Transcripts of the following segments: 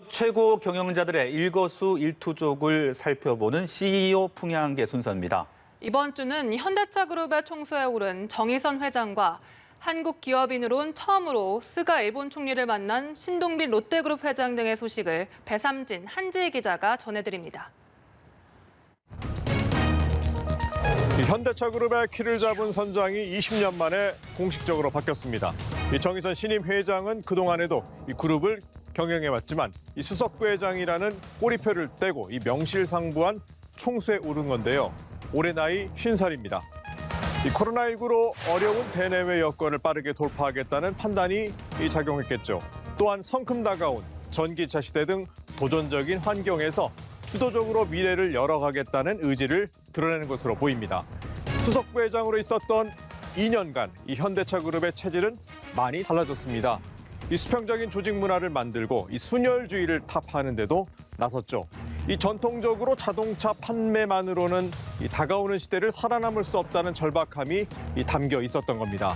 최고 경영자들의 일거수일투족을 살펴보는 CEO 풍향계 순서입니다. 이번 주는 현대차 그룹의 총수에 오른 정의선 회장과 한국 기업인으론 처음으로 스가 일본 총리를 만난 신동빈 롯데그룹 회장 등의 소식을 배삼진 한지희 기자가 전해드립니다. 현대차그룹의 키를 잡은 선장이 20년 만에 공식적으로 바뀌었습니다. 이 정의선 신임 회장은 그동안에도 이 그룹을 경영해왔지만 이 수석부회장이라는 꼬리표를 떼고 이 명실상부한 총수에 오른 건데요. 올해 나이 50살입니다. 이 코로나19로 어려운 대내외 여건을 빠르게 돌파하겠다는 판단이 작용했겠죠. 또한 성큼 다가온 전기차 시대 등 도전적인 환경에서 주도적으로 미래를 열어가겠다는 의지를 드러내는 것으로 보입니다. 수석부회장으로 있었던 2년간 이 현대차그룹의 체질은 많이 달라졌습니다. 이 수평적인 조직 문화를 만들고 이 순혈주의를 타파하는 데도 나섰죠. 이 전통적으로 자동차 판매만으로는 이 다가오는 시대를 살아남을 수 없다는 절박함이 담겨 있었던 겁니다.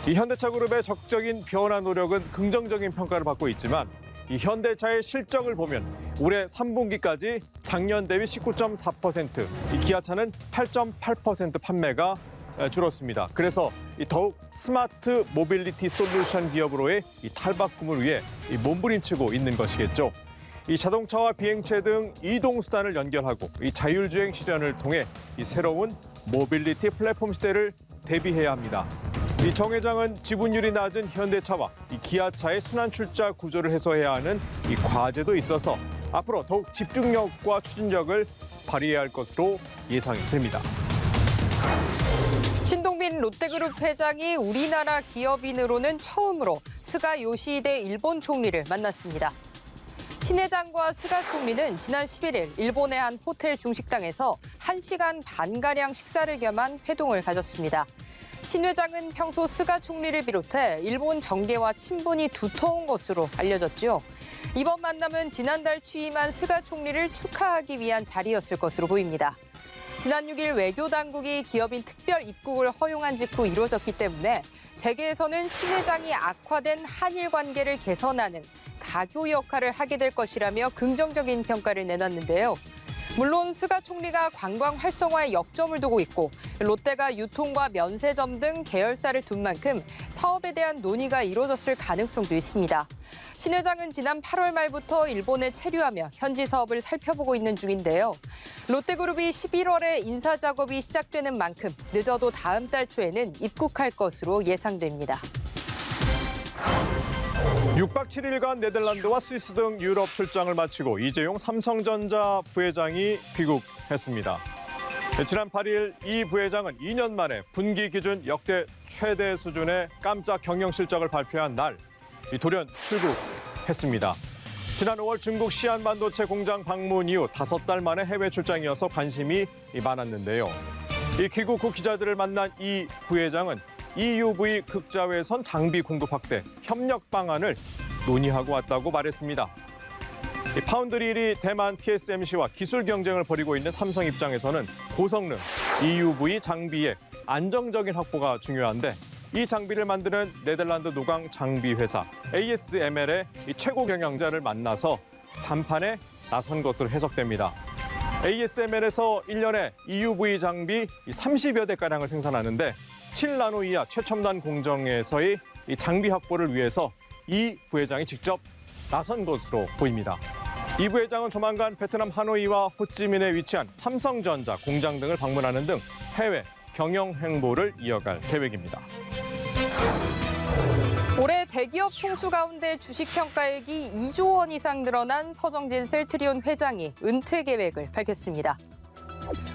이 현대차그룹의 적극적인 변화 노력은 긍정적인 평가를 받고 있지만 이 현대차의 실적을 보면 올해 3분기까지 작년 대비 19.4%, 이 기아차는 8.8% 판매가 줄었습니다. 그래서 더욱 스마트 모빌리티 솔루션 기업으로의 탈바꿈을 위해 몸부림치고 있는 것이겠죠. 이 자동차와 비행체 등 이동 수단을 연결하고 이 자율주행 실현을 통해 이 새로운 모빌리티 플랫폼 시대를 대비해야 합니다. 이 정 회장은 지분율이 낮은 현대차와 이 기아차의 순환 출자 구조를 해소해야 하는 이 과제도 있어서 앞으로 더욱 집중력과 추진력을 발휘해야 할 것으로 예상이 됩니다. 신동빈 롯데그룹 회장이 우리나라 기업인으로는 처음으로 스가 요시히데 일본 총리를 만났습니다. 신 회장과 스가 총리는 지난 11일 일본의 한 호텔 중식당에서 1시간 반가량 식사를 겸한 회동을 가졌습니다. 신 회장은 평소 스가 총리를 비롯해 일본 정계와 친분이 두터운 것으로 알려졌죠. 이번 만남은 지난달 취임한 스가 총리를 축하하기 위한 자리였을 것으로 보입니다. 지난 6일 외교당국이 기업인 특별 입국을 허용한 직후 이루어졌기 때문에 재계에서는 신 회장이 악화된 한일 관계를 개선하는 가교 역할을 하게 될 것이라며 긍정적인 평가를 내놨는데요. 물론 스가 총리가 관광 활성화에 역점을 두고 있고 롯데가 유통과 면세점 등 계열사를 둔 만큼 사업에 대한 논의가 이루어졌을 가능성도 있습니다. 신 회장은 지난 8월 말부터 일본에 체류하며 현지 사업을 살펴보고 있는 중인데요. 롯데그룹이 11월에 인사 작업이 시작되는 만큼 늦어도 다음 달 초에는 입국할 것으로 예상됩니다. 6박 7일간 네덜란드와 스위스 등 유럽 출장을 마치고 이재용 삼성전자 부회장이 귀국했습니다. 지난 8일 이 부회장은 2년 만에 분기 기준 역대 최대 수준의 깜짝 경영 실적을 발표한 날 돌연 출국했습니다. 지난 5월 중국 시안 반도체 공장 방문 이후 5달 만에 해외 출장이어서 관심이 많았는데요. 이 귀국 후 기자들을 만난 이 부회장은 EUV 극자외선 장비 공급 확대 협력 방안을 논의하고 왔다고 말했습니다. 파운드리 1위 대만 TSMC와 기술 경쟁을 벌이고 있는 삼성 입장에서는 고성능 EUV 장비의 안정적인 확보가 중요한데 이 장비를 만드는 네덜란드 노광 장비 회사 ASML의 최고 경영자를 만나서談判에 나선 것으로 해석됩니다. ASML에서 1년에 EUV 장비 30여 대가량을 생산하는데 7나노 이하 최첨단 공정에서의 이 장비 확보를 위해서 이 부회장이 직접 나선 것으로 보입니다. 이 부회장은 조만간 베트남 하노이와 호찌민에 위치한 삼성전자 공장 등을 방문하는 등 해외 경영 행보를 이어갈 계획입니다. 올해 대기업 총수 가운데 주식 평가액이 2조 원 이상 늘어난 서정진 셀트리온 회장이 은퇴 계획을 밝혔습니다.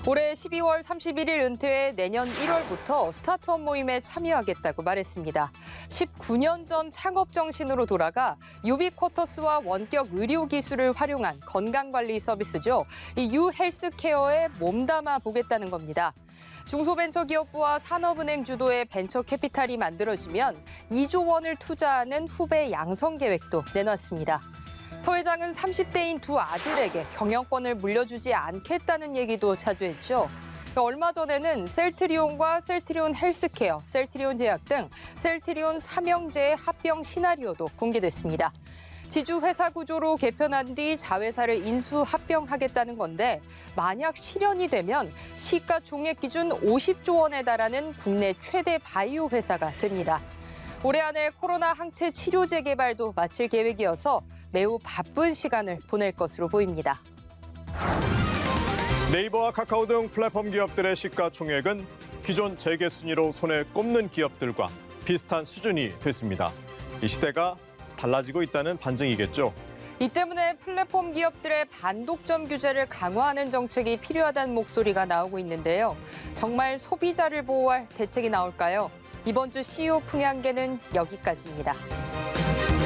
올해 12월 31일 은퇴해 내년 1월부터 스타트업 모임에 참여하겠다고 말했습니다. 19년 전 창업 정신으로 돌아가 유비쿼터스와 원격 의료 기술을 활용한 건강관리 서비스죠. 이 유헬스케어에 몸담아 보겠다는 겁니다. 중소벤처기업부와 산업은행 주도의 벤처캐피탈이 만들어지면 2조 원을 투자하는 후배 양성 계획도 내놨습니다. 서 회장은 30대인 두 아들에게 경영권을 물려주지 않겠다는 얘기도 자주 했죠. 얼마 전에는 셀트리온과 셀트리온 헬스케어, 셀트리온 제약 등 셀트리온 삼형제의 합병 시나리오도 공개됐습니다. 지주 회사 구조로 개편한 뒤 자회사를 인수 합병하겠다는 건데 만약 실현이 되면 시가총액 기준 50조 원에 달하는 국내 최대 바이오 회사가 됩니다. 올해 안에 코로나 항체 치료제 개발도 마칠 계획이어서 매우 바쁜 시간을 보낼 것으로 보입니다. 네이버와 카카오 등 플랫폼 기업들의 시가총액은 기존 재계 순위로 손에 꼽는 기업들과 비슷한 수준이 됐습니다. 이 시대가 달라지고 있다는 반증이겠죠. 이 때문에 플랫폼 기업들의 반독점 규제를 강화하는 정책이 필요하다는 목소리가 나오고 있는데요. 정말 소비자를 보호할 대책이 나올까요? 이번 주 CEO 풍향계는 여기까지입니다.